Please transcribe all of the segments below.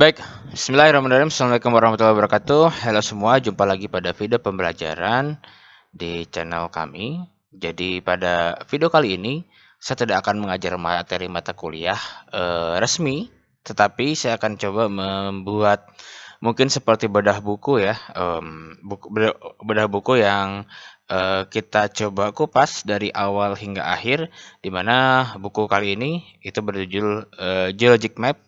Baik, bismillahirrahmanirrahim. Assalamualaikum warahmatullahi wabarakatuh. Halo semua, jumpa lagi pada video pembelajaran di channel kami. Jadi pada video kali ini, saya tidak akan mengajar materi mata kuliah resmi, tetapi saya akan coba membuat mungkin seperti bedah buku ya, bedah buku yang kita coba kupas dari awal hingga akhir, di mana buku kali ini itu berjudul Geologic Map,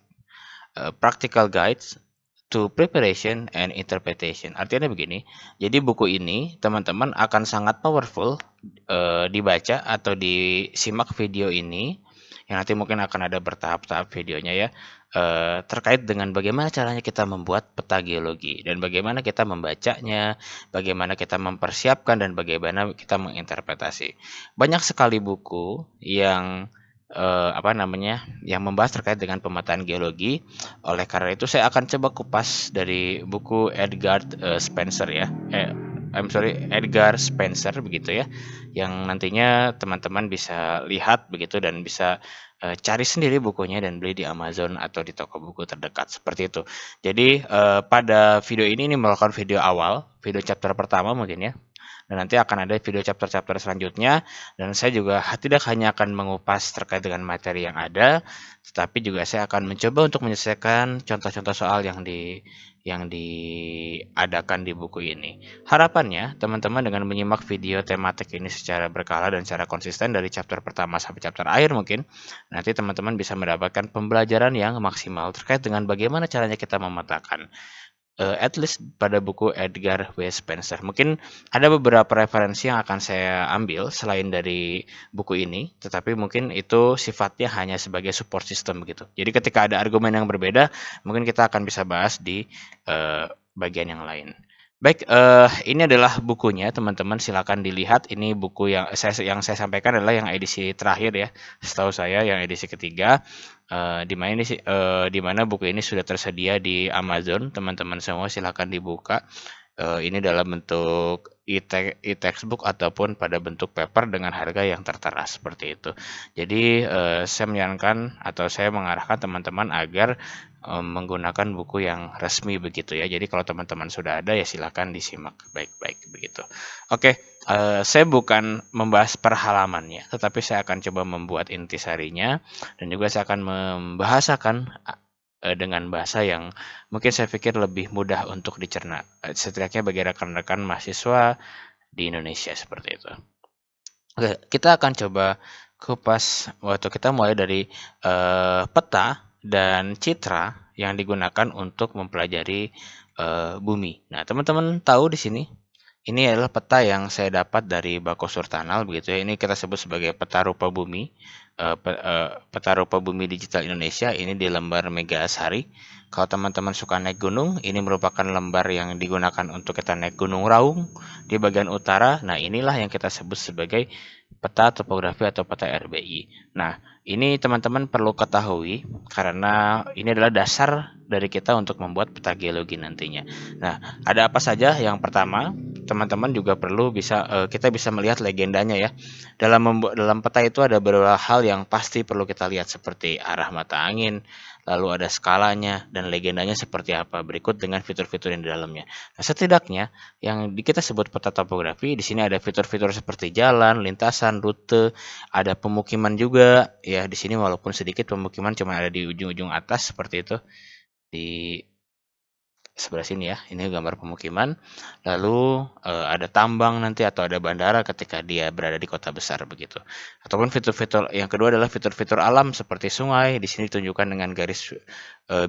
Practical Guides to Preparation and Interpretation. Artinya begini, jadi buku ini teman-teman akan sangat powerful dibaca atau disimak video ini, yang nanti mungkin akan ada bertahap-tahap videonya ya, terkait dengan bagaimana caranya kita membuat peta geologi dan bagaimana kita membacanya, bagaimana kita mempersiapkan dan bagaimana kita menginterpretasi. Banyak sekali buku yang yang membahas terkait dengan pemetaan geologi. Oleh karena itu saya akan coba kupas dari buku Spencer ya. Edgar Spencer begitu ya. Yang nantinya teman-teman bisa lihat begitu dan bisa cari sendiri bukunya dan beli di Amazon atau di toko buku terdekat seperti itu. Jadi pada video ini merupakan video awal, video chapter pertama mungkin ya. Dan nanti akan ada video chapter-chapter selanjutnya, dan saya juga tidak hanya akan mengupas terkait dengan materi yang ada, tetapi juga saya akan mencoba untuk menyelesaikan contoh-contoh soal yang diadakan di buku ini. Harapannya teman-teman dengan menyimak video tematik ini secara berkala dan secara konsisten dari chapter pertama sampai chapter akhir mungkin, nanti teman-teman bisa mendapatkan pembelajaran yang maksimal terkait dengan bagaimana caranya kita memetakan, at least pada buku Edgar W. Spencer. Mungkin ada beberapa referensi yang akan saya ambil selain dari buku ini, tetapi mungkin itu sifatnya hanya sebagai support system begitu. Jadi ketika ada argumen yang berbeda, mungkin kita akan bisa bahas di bagian yang lain. Baik, ini adalah bukunya teman-teman, silakan dilihat. Ini buku yang saya sampaikan adalah yang edisi terakhir ya, setahu saya yang edisi ketiga. Di mana buku ini sudah tersedia di Amazon, teman-teman semua silakan dibuka. Ini dalam bentuk e-textbook ataupun pada bentuk paper dengan harga yang tertera seperti itu. Jadi saya menyarankan atau saya mengarahkan teman-teman agar menggunakan buku yang resmi begitu ya. Jadi kalau teman-teman sudah ada ya silakan disimak baik-baik begitu. Oke, saya bukan membahas per halamannya, tetapi saya akan coba membuat intisarinya dan juga saya akan membahasakan dengan bahasa yang mungkin saya pikir lebih mudah untuk dicerna, setidaknya bagi rekan-rekan mahasiswa di Indonesia seperti itu. Oke, kita akan coba kupas waktu kita mulai dari peta dan citra yang digunakan untuk mempelajari bumi. Nah, teman-teman tahu di sini ini adalah peta yang saya dapat dari Bako Surtanal begitu ya. Ini kita sebut sebagai peta rupa bumi, peta rupa bumi digital Indonesia. Ini di lembar Mega Asari. Kalau teman-teman suka naik gunung, ini merupakan lembar yang digunakan untuk kita naik Gunung Raung di bagian utara. Nah, inilah yang kita sebut sebagai peta topografi atau peta RBI. Nah, ini teman-teman perlu ketahui karena ini adalah dasar dari kita untuk membuat peta geologi nantinya. Nah, ada apa saja? Yang pertama, teman-teman juga perlu kita bisa melihat legendanya ya. Dalam peta itu ada beberapa hal yang pasti perlu kita lihat seperti arah mata angin, lalu ada skalanya dan legendanya seperti apa. Berikut dengan fitur-fitur yang di dalamnya. Nah, setidaknya yang kita sebut peta topografi, di sini ada fitur-fitur seperti jalan, lintasan, rute, ada pemukiman juga ya. Di sini walaupun sedikit pemukiman cuma ada di ujung-ujung atas seperti itu. Di sebelah sini ya, ini gambar pemukiman. Lalu ada tambang nanti atau ada bandara ketika dia berada di kota besar begitu. Ataupun fitur-fitur yang kedua adalah fitur-fitur alam seperti sungai. Di sini ditunjukkan dengan garis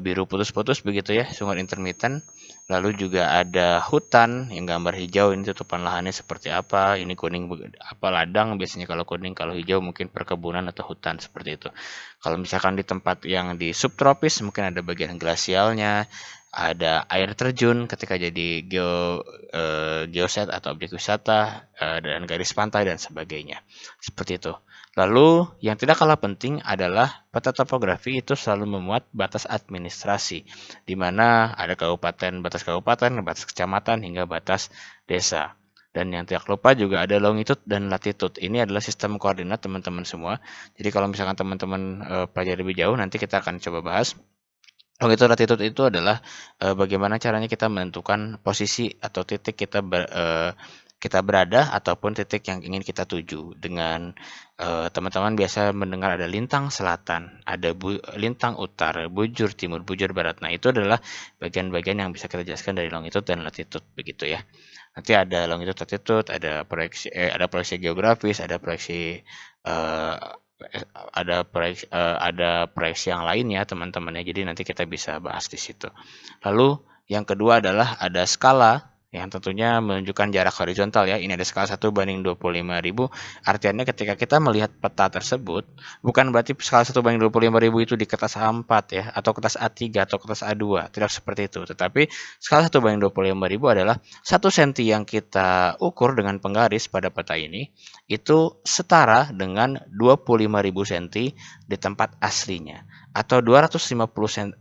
biru putus-putus begitu ya, sungai intermittent. Lalu juga ada hutan yang gambar hijau, ini tutupan lahannya seperti apa. Ini kuning apa ladang biasanya, kalau kuning, kalau hijau mungkin perkebunan atau hutan seperti itu. Kalau misalkan di tempat yang di subtropis mungkin ada bagian glasialnya, ada air terjun ketika jadi geoset atau objek wisata, dan garis pantai dan sebagainya. Seperti itu. Lalu yang tidak kalah penting adalah peta topografi itu selalu memuat batas administrasi, di mana ada batas kabupaten, batas kecamatan, hingga batas desa. Dan yang tidak lupa juga ada longitude dan latitude. Ini adalah sistem koordinat teman-teman semua. Jadi kalau misalkan teman-teman pelajari lebih jauh, nanti kita akan coba bahas. Longitude latitude itu adalah bagaimana caranya kita menentukan posisi atau titik kita berada ataupun titik yang ingin kita tuju. Dengan teman-teman biasa mendengar ada lintang selatan, ada lintang utara, bujur timur, bujur barat. Nah, itu adalah bagian-bagian yang bisa kita jelaskan dari longitude dan latitude begitu ya. Nanti ada longitude latitude, ada proyeksi geografis, eh, ada proyeksi yang lainnya teman-teman ya. Jadi nanti kita bisa bahas di situ. Lalu yang kedua adalah ada skala yang tentunya menunjukkan jarak horizontal ya. Ini ada skala 1/25.000. Artinya ketika kita melihat peta tersebut, bukan berarti skala 1/25.000 itu di kertas A4 ya, atau kertas A3 atau kertas A2. Tidak seperti itu. Tetapi skala 1/25.000 adalah 1 cm yang kita ukur dengan penggaris pada peta ini itu setara dengan 25.000 cm di tempat aslinya, atau 250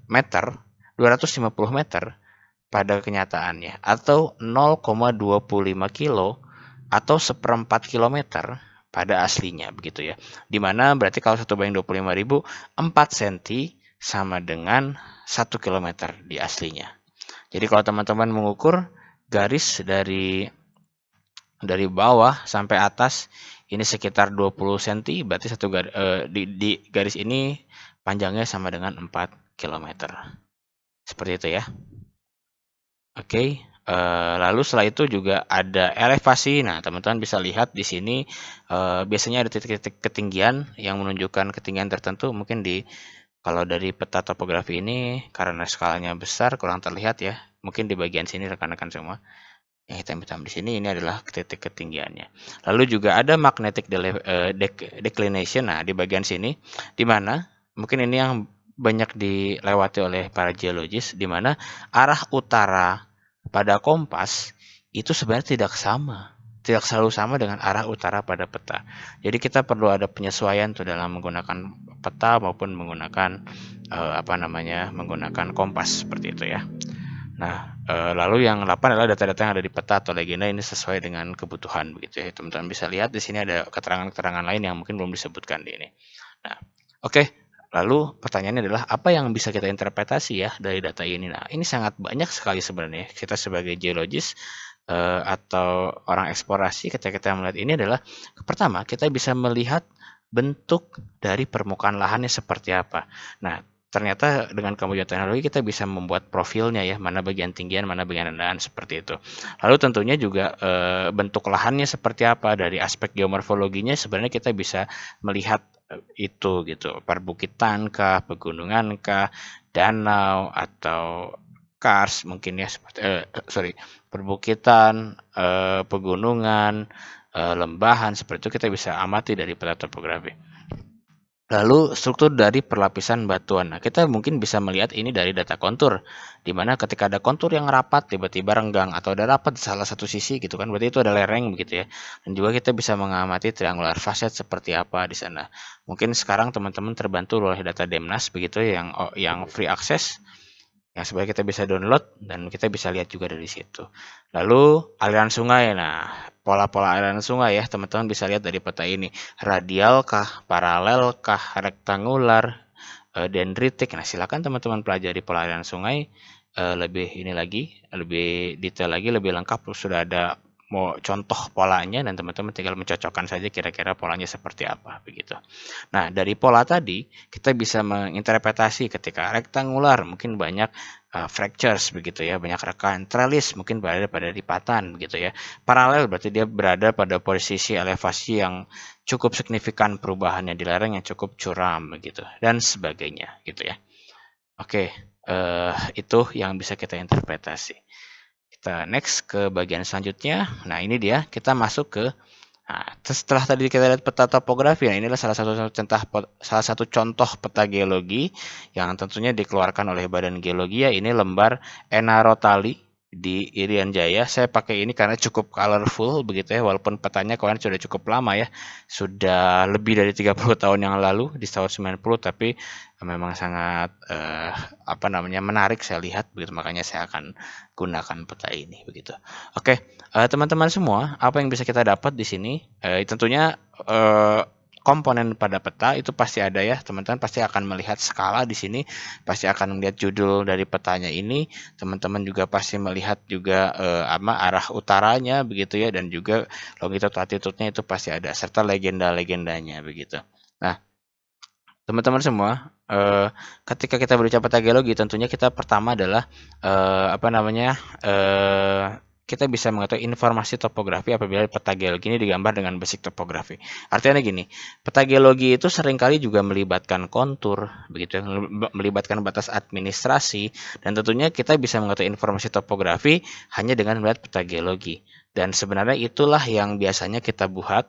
meter pada kenyataannya, atau 0,25 kilo atau seperempat kilometer pada aslinya begitu ya. Dimana berarti kalau 1/25.000 4 cm sama dengan 1 kilometer di aslinya. Jadi kalau teman-teman mengukur garis dari bawah sampai atas ini sekitar 20 cm, berarti di garis ini panjangnya sama dengan 4 km. Seperti itu ya. Oke, lalu setelah itu juga ada elevasi. Nah, teman-teman bisa lihat di sini biasanya ada titik-titik ketinggian yang menunjukkan ketinggian tertentu. Mungkin kalau dari peta topografi ini karena skalanya besar kurang terlihat ya. Mungkin di bagian sini rekan-rekan semua. Yang hitam-hitam di sini ini adalah titik ketinggiannya. Lalu juga ada magnetic declination. Nah, di bagian sini di mana mungkin ini yang banyak dilewati oleh para geologis, di mana arah utara pada kompas itu sebenarnya tidak selalu sama dengan arah utara pada peta. Jadi kita perlu ada penyesuaian tuh dalam menggunakan peta maupun menggunakan menggunakan kompas seperti itu ya. Nah, lalu yang 8 adalah data-data yang ada di peta atau legenda. Ini sesuai dengan kebutuhan begitu ya. Teman-teman bisa lihat di sini ada keterangan-keterangan lain yang mungkin belum disebutkan di ini. Nah, oke. Lalu pertanyaannya adalah apa yang bisa kita interpretasi ya dari data ini? Nah, ini sangat banyak sekali sebenarnya. Kita sebagai geologis atau orang eksplorasi ketika kita melihat ini adalah pertama kita bisa melihat bentuk dari permukaan lahannya seperti apa. Nah, ternyata dengan kemajuan teknologi kita bisa membuat profilnya ya, mana bagian tinggian, mana bagian rendahan seperti itu. Lalu tentunya juga bentuk lahannya seperti apa, dari aspek geomorfologinya sebenarnya kita bisa melihat itu gitu, perbukitan kah, pegunungan kah, danau atau kars mungkin ya perbukitan, pegunungan, lembahan seperti itu kita bisa amati dari peta topografi. Lalu struktur dari perlapisan batuan. Nah, kita mungkin bisa melihat ini dari data kontur, di mana ketika ada kontur yang rapat tiba-tiba renggang atau ada rapat di salah satu sisi gitu kan, berarti itu ada lereng begitu ya. Dan juga kita bisa mengamati triangular facet seperti apa di sana. Mungkin sekarang teman-teman terbantu oleh data Demnas begitu ya, yang free access, yang sebenarnya kita bisa download dan kita bisa lihat juga dari situ. Lalu aliran sungai. Nah, pola-pola aliran sungai ya, teman-teman bisa lihat dari peta ini. Radial kah, paralel kah, rektangular, dendritik. Nah, silakan teman-teman pelajari pola aliran sungai lebih detail lagi, lebih lengkap. Sudah ada mau contoh polanya dan teman-teman tinggal mencocokkan saja kira-kira polanya seperti apa begitu. Nah, dari pola tadi kita bisa menginterpretasi ketika rektangular mungkin banyak fractures begitu ya, banyak rekahan. Trellis mungkin berada pada lipatan begitu ya. Paralel berarti dia berada pada posisi elevasi yang cukup signifikan perubahannya di lereng yang cukup curam begitu dan sebagainya gitu ya. Oke, itu yang bisa kita interpretasi. Kita next ke bagian selanjutnya. Nah, ini dia kita masuk ke setelah tadi kita lihat peta topografi, nah inilah salah satu contoh peta geologi yang tentunya dikeluarkan oleh Badan Geologi ya. Ini lembar Enarotali di Irian Jaya. Saya pakai ini karena cukup colorful begitu ya, walaupun petanya kemarin sudah cukup lama ya. Sudah lebih dari 30 tahun yang lalu di tahun 90, tapi memang sangat menarik saya lihat begitu, makanya saya akan gunakan peta ini begitu. Oke, teman-teman semua, apa yang bisa kita dapat di sini? Tentunya komponen pada peta itu pasti ada ya, teman-teman pasti akan melihat skala di sini, pasti akan melihat judul dari petanya ini, teman-teman juga pasti melihat juga arah utaranya begitu ya, dan juga longitude latitude-nya itu pasti ada, serta legenda-legendanya begitu. Nah, teman-teman semua, ketika kita berbicara peta geologi, tentunya kita pertama adalah kita bisa mengetahui informasi topografi apabila peta geologi ini digambar dengan basic topografi. Artinya gini, peta geologi itu seringkali juga melibatkan kontur, begitu, melibatkan batas administrasi, dan tentunya kita bisa mengetahui informasi topografi hanya dengan melihat peta geologi. Dan sebenarnya itulah yang biasanya kita buat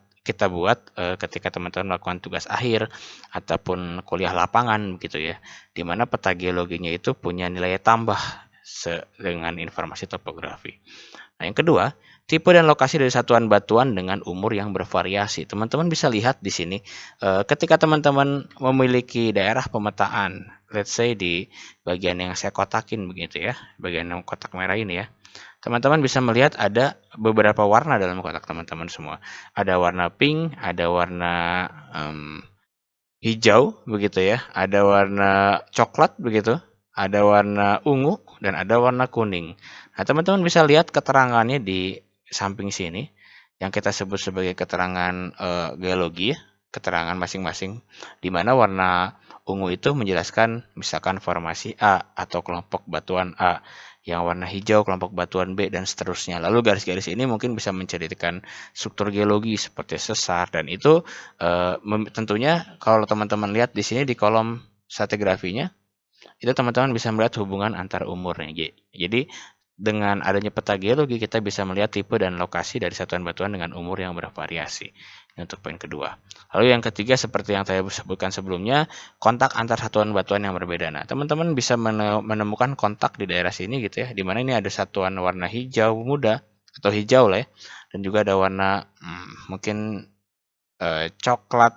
ketika teman-teman melakukan tugas akhir ataupun kuliah lapangan begitu ya, di mana peta geologinya itu punya nilai tambah dengan informasi topografi. Nah, yang kedua, tipe dan lokasi dari satuan batuan dengan umur yang bervariasi. Teman-teman bisa lihat di sini, ketika teman-teman memiliki daerah pemetaan, let's say di bagian yang saya kotakin begitu ya, bagian yang kotak merah ini ya, teman-teman bisa melihat ada beberapa warna dalam kotak teman-teman semua. Ada warna pink, ada warna hijau begitu ya, ada warna coklat begitu, ada warna ungu, dan ada warna kuning. Nah, teman-teman bisa lihat keterangannya di samping sini yang kita sebut sebagai keterangan geologi ya, keterangan masing-masing, di mana warna ungu itu menjelaskan misalkan formasi A atau kelompok batuan A, yang warna hijau kelompok batuan B, dan seterusnya. Lalu garis-garis ini mungkin bisa menceritakan struktur geologi seperti sesar, dan itu tentunya kalau teman-teman lihat di sini di kolom stratigrafinya, itu teman-teman bisa melihat hubungan antar umurnya. Jadi dengan adanya peta geologi kita bisa melihat tipe dan lokasi dari satuan batuan dengan umur yang bervariasi. Ini untuk poin kedua. Lalu yang ketiga, seperti yang saya sebutkan sebelumnya, kontak antar satuan batuan yang berbeda. Nah, teman-teman bisa menemukan kontak di daerah sini gitu ya, di mana ini ada satuan warna hijau muda atau hijau lah ya, dan juga ada warna mungkin coklat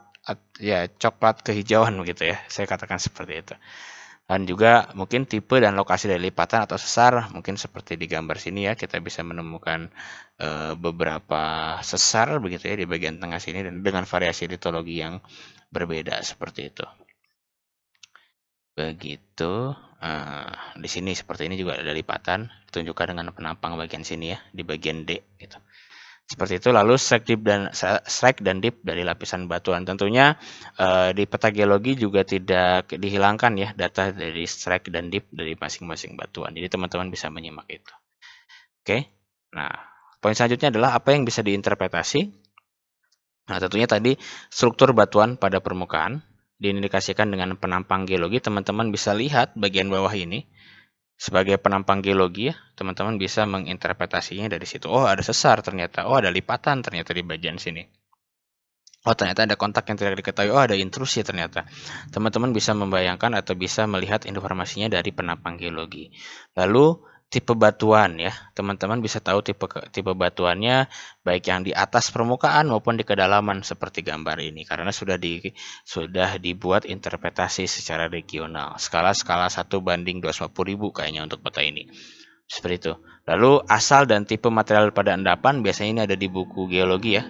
kehijauan begitu ya, saya katakan seperti itu. Dan juga mungkin tipe dan lokasi dari lipatan atau sesar, mungkin seperti di gambar sini ya, kita bisa menemukan beberapa sesar begitu ya di bagian tengah sini, dan dengan variasi litologi yang berbeda seperti itu. Begitu. Di sini seperti ini juga ada lipatan, ditunjukkan dengan penampang bagian sini ya, di bagian D gitu. Seperti itu. Lalu strike dan dip dari lapisan batuan. Tentunya di peta geologi juga tidak dihilangkan ya data dari strike dan dip dari masing-masing batuan. Jadi teman-teman bisa menyimak itu. Oke. Nah, poin selanjutnya adalah apa yang bisa diinterpretasi. Nah, tentunya tadi struktur batuan pada permukaan diindikasikan dengan penampang geologi. Teman-teman bisa lihat bagian bawah ini. Sebagai penampang geologi ya, teman-teman bisa menginterpretasinya dari situ. Oh, ada sesar ternyata. Oh, ada lipatan ternyata di bagian sini. Oh, ternyata ada kontak yang tidak diketahui. Oh, ada intrusi ternyata. Teman-teman bisa membayangkan atau bisa melihat informasinya dari penampang geologi. Lalu tipe batuan ya, teman-teman bisa tahu tipe batuannya baik yang di atas permukaan maupun di kedalaman seperti gambar ini, karena sudah dibuat interpretasi secara regional, skala 1:250.000 kayaknya untuk peta ini, seperti itu. Lalu asal dan tipe material pada endapan biasanya ini ada di buku geologi ya,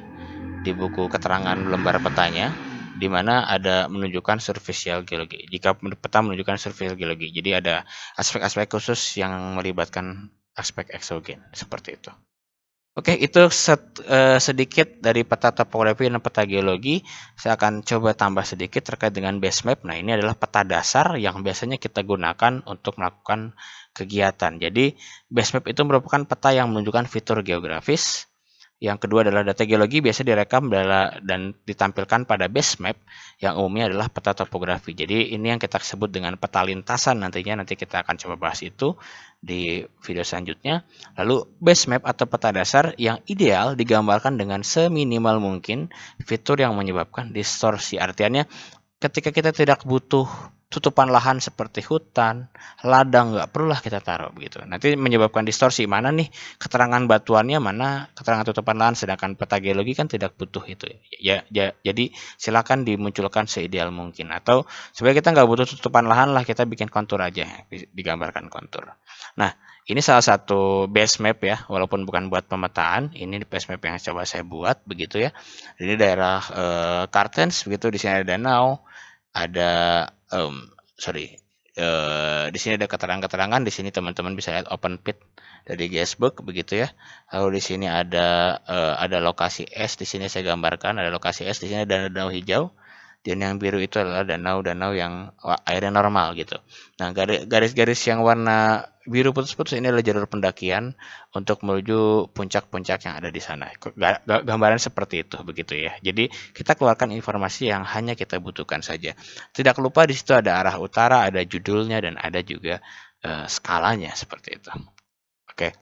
di buku keterangan lembar petanya, di mana ada menunjukkan surficial geologi. Jika peta menunjukkan surficial geologi, jadi ada aspek-aspek khusus yang melibatkan aspek eksogen seperti itu. Oke, itu sedikit dari peta topografi dan peta geologi. Saya akan coba tambah sedikit terkait dengan base map. Nah, ini adalah peta dasar yang biasanya kita gunakan untuk melakukan kegiatan. Jadi, base map itu merupakan peta yang menunjukkan fitur geografis. Yang kedua adalah data geologi biasa direkam dan ditampilkan pada base map yang umumnya adalah peta topografi. Jadi ini yang kita sebut dengan peta lintasan nantinya. Nanti kita akan coba bahas itu di video selanjutnya. Lalu base map atau peta dasar yang ideal digambarkan dengan seminimal mungkin fitur yang menyebabkan distorsi. Artinya ketika kita tidak butuh tutupan lahan seperti hutan, ladang, nggak perlulah kita taruh begitu. Nanti menyebabkan distorsi, mana nih keterangan batuannya, mana keterangan tutupan lahan, sedangkan peta geologi kan tidak butuh itu. Jadi silakan dimunculkan seideal mungkin. Atau sebenarnya kita nggak butuh tutupan lahan lah, kita bikin kontur aja, digambarkan kontur. Nah, Ini salah satu base map ya, walaupun bukan buat pemetaan. Ini base map yang coba saya buat begitu ya. Ini daerah Kartens begitu. Di sini ada danau, ada sorry, di sini ada keterangan-keterangan. Di sini teman-teman bisa lihat open pit dari Guestbook begitu ya. Lalu di sini ada lokasi es. Di sini saya gambarkan ada lokasi es. Di sini ada danau hijau. Dan yang biru itu adalah danau-danau yang airnya normal gitu. Nah, garis-garis yang warna biru putus-putus ini adalah jalur pendakian untuk menuju puncak-puncak yang ada di sana. Gambaran seperti itu begitu ya. Jadi kita keluarkan informasi yang hanya kita butuhkan saja. Tidak lupa di situ ada arah utara, ada judulnya dan ada juga skalanya seperti itu. Oke.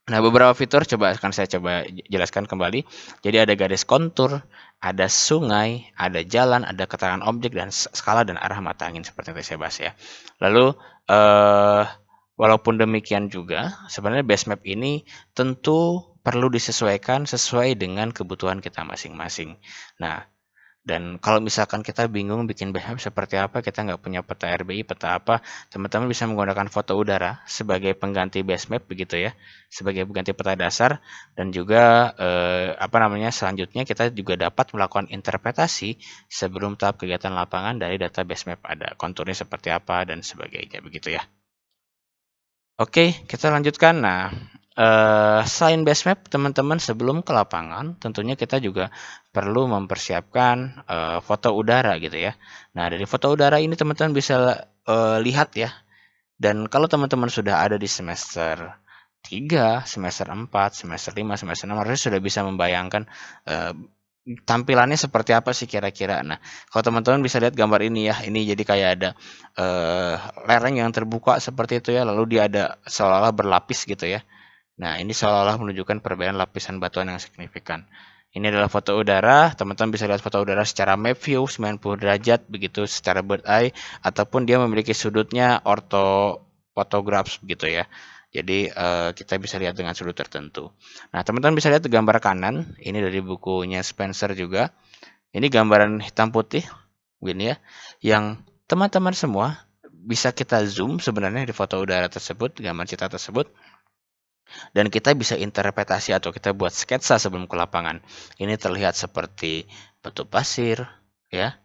Nah, beberapa fitur akan saya coba jelaskan kembali. Jadi ada garis kontur, ada sungai, ada jalan, ada keterangan objek dan skala dan arah mata angin seperti yang saya bahas ya. Lalu walaupun demikian juga sebenarnya base map ini tentu perlu disesuaikan sesuai dengan kebutuhan kita masing-masing. Nah, dan kalau misalkan kita bingung bikin base map seperti apa, kita nggak punya peta RBI, peta apa, teman-teman bisa menggunakan foto udara sebagai pengganti base map begitu ya, sebagai pengganti peta dasar. Dan juga selanjutnya kita juga dapat melakukan interpretasi sebelum tahap kegiatan lapangan dari data base map, ada konturnya seperti apa dan sebagainya begitu ya. Oke, kita lanjutkan. Nah, selain base map, teman-teman sebelum ke lapangan, tentunya kita juga perlu mempersiapkan foto udara gitu ya. Nah, dari foto udara ini teman-teman bisa lihat ya. Dan kalau teman-teman sudah ada di semester 3, semester 4, semester 5, semester 6, harusnya sudah bisa membayangkan tampilannya seperti apa sih kira-kira. Nah, kalau teman-teman bisa lihat gambar ini ya, ini jadi kayak ada lereng yang terbuka seperti itu ya, lalu dia ada seolah-olah berlapis gitu ya. Nah, ini seolah-olah menunjukkan perbedaan lapisan batuan yang signifikan. Ini adalah foto udara, teman-teman bisa lihat foto udara secara map view 90 derajat begitu secara bird eye, ataupun dia memiliki sudutnya ortho photographs begitu ya. Jadi kita bisa lihat dengan sudut tertentu. Nah, teman-teman bisa lihat gambar kanan, ini dari bukunya Spencer juga. Ini gambaran hitam putih, begini ya, yang teman-teman semua bisa kita zoom sebenarnya di foto udara tersebut, gambar citra tersebut, dan kita bisa interpretasi atau kita buat sketsa sebelum ke lapangan. Ini terlihat seperti batu pasir, ya.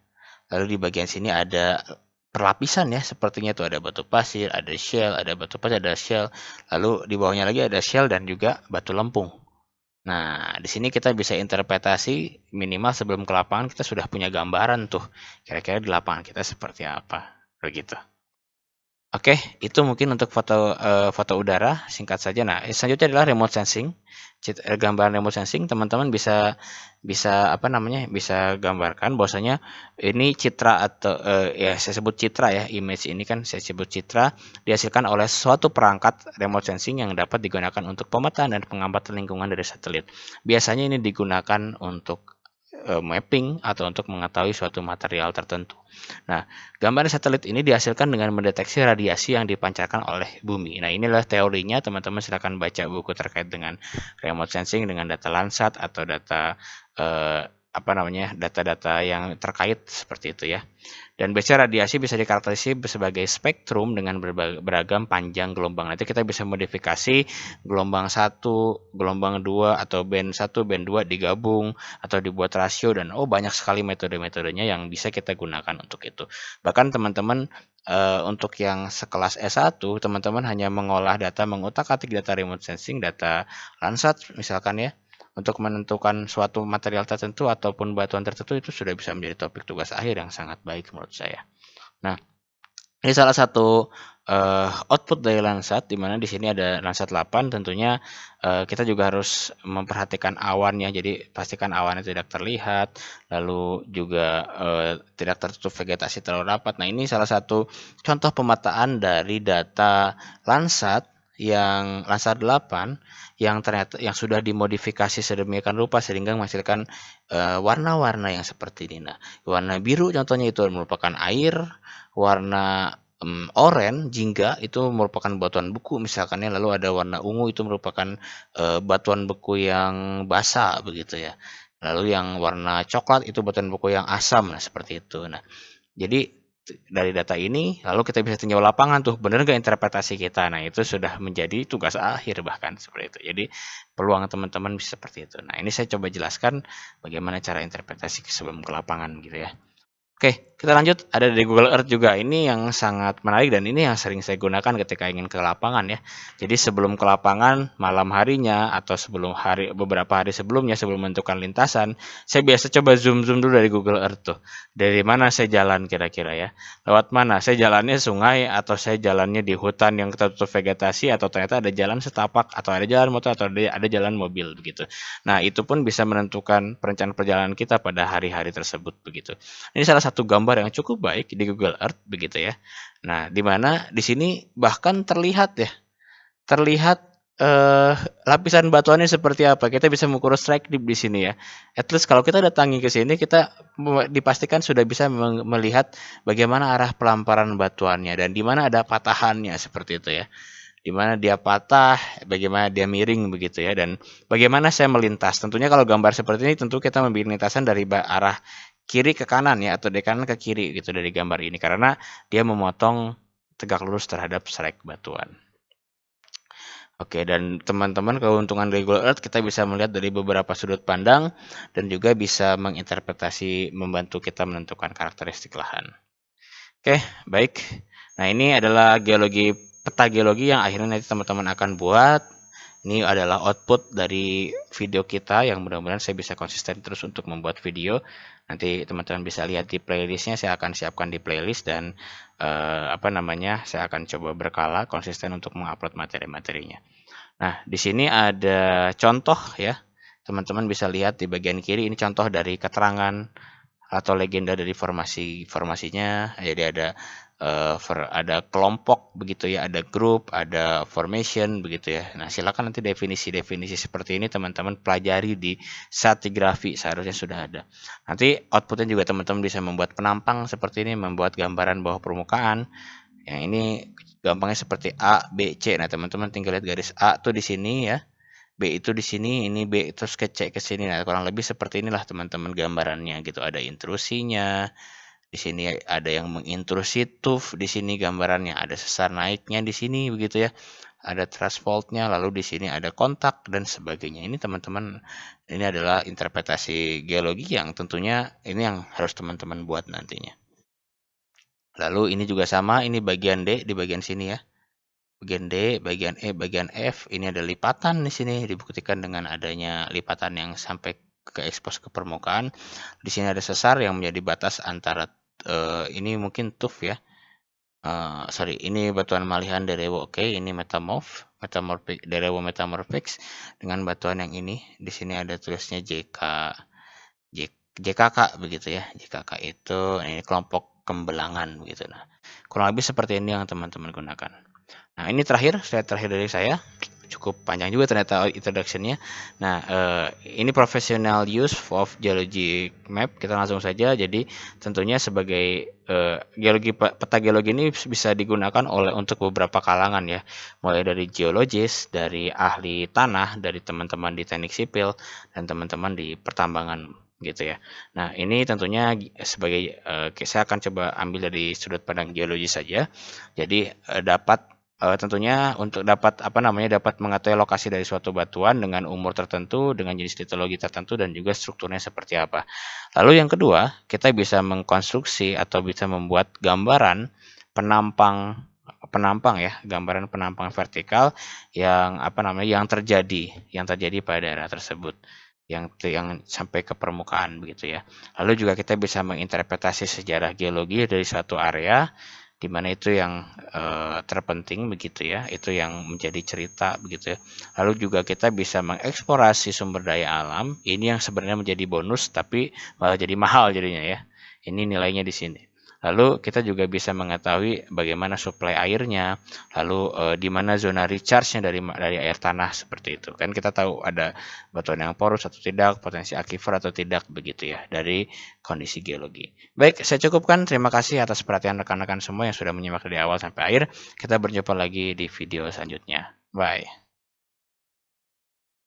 Lalu di bagian sini ada perlapisan ya, sepertinya tuh ada batu pasir, ada shell, ada batu pasir, ada shell. Lalu di bawahnya lagi ada shell dan juga batu lempung. Nah, di sini kita bisa interpretasi minimal sebelum ke lapangan kita sudah punya gambaran tuh. Kira-kira di lapangan kita seperti apa. Begitu. Oke, itu mungkin untuk foto udara singkat saja. Nah, selanjutnya adalah remote sensing. Gambaran remote sensing teman-teman bisa bisa bisa gambarkan bahwasanya ini citra atau ya saya sebut citra ya, image ini kan saya sebut citra dihasilkan oleh suatu perangkat remote sensing yang dapat digunakan untuk pemetaan dan pengamatan lingkungan dari satelit. Biasanya ini digunakan untuk mapping atau untuk mengetahui suatu material tertentu. Nah, gambar satelit ini dihasilkan dengan mendeteksi radiasi yang dipancarkan oleh bumi. Nah, inilah teorinya, teman-teman silakan baca buku terkait dengan remote sensing dengan data Landsat atau data data-data yang terkait seperti itu ya. Dan biasanya radiasi bisa dikarakterisasi sebagai spektrum dengan beragam panjang gelombang. Nanti kita bisa modifikasi gelombang 1, gelombang 2 atau band 1, band 2 digabung atau dibuat rasio dan banyak sekali metode-metodenya yang bisa kita gunakan untuk itu. Bahkan teman-teman untuk yang sekelas S1, teman-teman hanya mengolah data, mengutak-atik data remote sensing, data Landsat misalkan ya, untuk menentukan suatu material tertentu ataupun batuan tertentu itu sudah bisa menjadi topik tugas akhir yang sangat baik menurut saya. Nah, ini salah satu output dari Landsat, di mana di sini ada Landsat 8. Tentunya kita juga harus memperhatikan awannya, jadi pastikan awannya tidak terlihat, lalu juga tidak tertutup vegetasi terlalu rapat. Nah, ini salah satu contoh pemetaan dari data Landsat yang Landsat 8 yang ternyata yang sudah dimodifikasi sedemikian rupa sehingga menghasilkan warna-warna yang seperti ini. Nah, warna biru contohnya itu merupakan air, warna oranye jingga itu merupakan batuan beku misalkan ya, lalu ada warna ungu itu merupakan batuan beku yang basah begitu ya. Lalu yang warna coklat itu batuan beku yang asam, nah seperti itu. Nah, jadi dari data ini, lalu kita bisa tinjau lapangan tuh, bener nggak interpretasi kita. Nah, itu sudah menjadi tugas akhir bahkan seperti itu. Jadi peluang teman-teman bisa seperti itu. Nah, ini saya coba jelaskan bagaimana cara interpretasi sebelum ke lapangan gitu ya. Oke, kita lanjut. Ada dari Google Earth juga. Ini yang sangat menarik dan ini yang sering saya gunakan ketika ingin ke lapangan ya. Jadi sebelum ke lapangan, malam harinya atau beberapa hari sebelumnya sebelum menentukan lintasan, saya biasa coba zoom dulu dari Google Earth tuh. Dari mana saya jalan kira-kira ya? Lewat mana? Saya jalannya sungai atau saya jalannya di hutan yang tertutup vegetasi atau ternyata ada jalan setapak atau ada jalan motor atau ada jalan mobil begitu. Nah, itu pun bisa menentukan perencanaan perjalanan kita pada hari-hari tersebut begitu. Ini salah satu gambar yang cukup baik di Google Earth begitu ya. Nah, di mana di sini bahkan terlihat lapisan batuannya seperti apa. Kita bisa mengukur strike dip di sini ya. At least kalau kita datangi ke sini, kita dipastikan sudah bisa melihat bagaimana arah pelamparan batuannya dan di mana ada patahannya seperti itu ya. Di mana dia patah, bagaimana dia miring begitu ya, dan bagaimana saya melintas. Tentunya kalau gambar seperti ini tentu kita memilih lintasan dari arah kiri ke kanan ya, atau dari kanan ke kiri gitu dari gambar ini, karena dia memotong tegak lurus terhadap strike batuan. Oke, dan teman-teman keuntungan dari Google Earth kita bisa melihat dari beberapa sudut pandang dan juga bisa menginterpretasi, membantu kita menentukan karakteristik lahan. Oke, baik. Nah, ini adalah peta geologi yang akhirnya nanti teman-teman akan buat. Ini adalah output dari video kita yang mudah-mudahan saya bisa konsisten terus untuk membuat video. Nanti teman-teman bisa lihat di playlistnya, saya akan siapkan di playlist dan saya akan coba berkala konsisten untuk mengupload materi-materinya. Nah, di sini ada contoh ya. Teman-teman bisa lihat di bagian kiri ini contoh dari keterangan atau legenda dari formasinya. Jadi ada kelompok begitu ya, ada grup, ada formation begitu ya. Nah, silakan nanti definisi-definisi seperti ini teman-teman pelajari di stratigrafi, seharusnya sudah ada. Nanti outputnya juga teman-teman bisa membuat penampang seperti ini, membuat gambaran bawah permukaan. Yang ini gampangnya seperti A, B, C. Nah, teman-teman tinggal lihat garis A tuh di sini ya. B itu di sini, ini B terus ke C ke sini. Nah, kurang lebih seperti inilah teman-teman gambarannya gitu. Ada intrusinya. Di sini ada yang mengintrusi tuff, di sini gambarannya ada sesar naiknya di sini begitu ya. Ada thrust fault-nya, lalu di sini ada kontak dan sebagainya. Ini teman-teman, ini adalah interpretasi geologi yang tentunya ini yang harus teman-teman buat nantinya. Lalu ini juga sama, ini bagian D di bagian sini ya. Bagian D, bagian E, bagian F, ini ada lipatan di sini, dibuktikan dengan adanya lipatan yang sampai ke expose ke permukaan. Di sini ada sesar yang menjadi batas antara ini mungkin tuff ya. Ini batuan malihan Derewo, oke, ini Derewo Metamorphics dengan batuan yang ini. Di sini ada tulisnya JKK begitu ya. JKK itu ini kelompok Kembelangan begitu. Nah, kurang lebih seperti ini yang teman-teman gunakan. Nah, ini slide terakhir dari saya. Cukup panjang juga ternyata introduction-nya. Nah, ini professional use of geology map. Kita langsung saja. Jadi, tentunya sebagai peta geologi ini bisa digunakan untuk beberapa kalangan ya. Mulai dari geologis, dari ahli tanah, dari teman-teman di teknik sipil, dan teman-teman di pertambangan gitu ya. Nah, ini tentunya saya akan coba ambil dari sudut pandang geologi saja. Jadi tentunya untuk dapat mengetahui lokasi dari suatu batuan dengan umur tertentu, dengan jenis litologi tertentu dan juga strukturnya seperti apa. Lalu yang kedua, kita bisa mengkonstruksi atau bisa membuat gambaran penampang ya, gambaran penampang vertikal yang terjadi pada daerah tersebut. Yang sampai ke permukaan begitu ya. Lalu juga kita bisa menginterpretasi sejarah geologi dari suatu area di mana itu yang terpenting begitu ya, itu yang menjadi cerita begitu ya. Lalu juga kita bisa mengeksplorasi sumber daya alam, ini yang sebenarnya menjadi bonus tapi malah jadi mahal jadinya ya. Ini nilainya di sini. Lalu kita juga bisa mengetahui bagaimana suplai airnya, lalu di mana zona recharge-nya dari air tanah seperti itu. Kan kita tahu ada batuan yang porus atau tidak, potensi aquifer atau tidak begitu ya dari kondisi geologi. Baik, saya cukupkan. Terima kasih atas perhatian rekan-rekan semua yang sudah menyimak dari awal sampai akhir. Kita berjumpa lagi di video selanjutnya. Bye.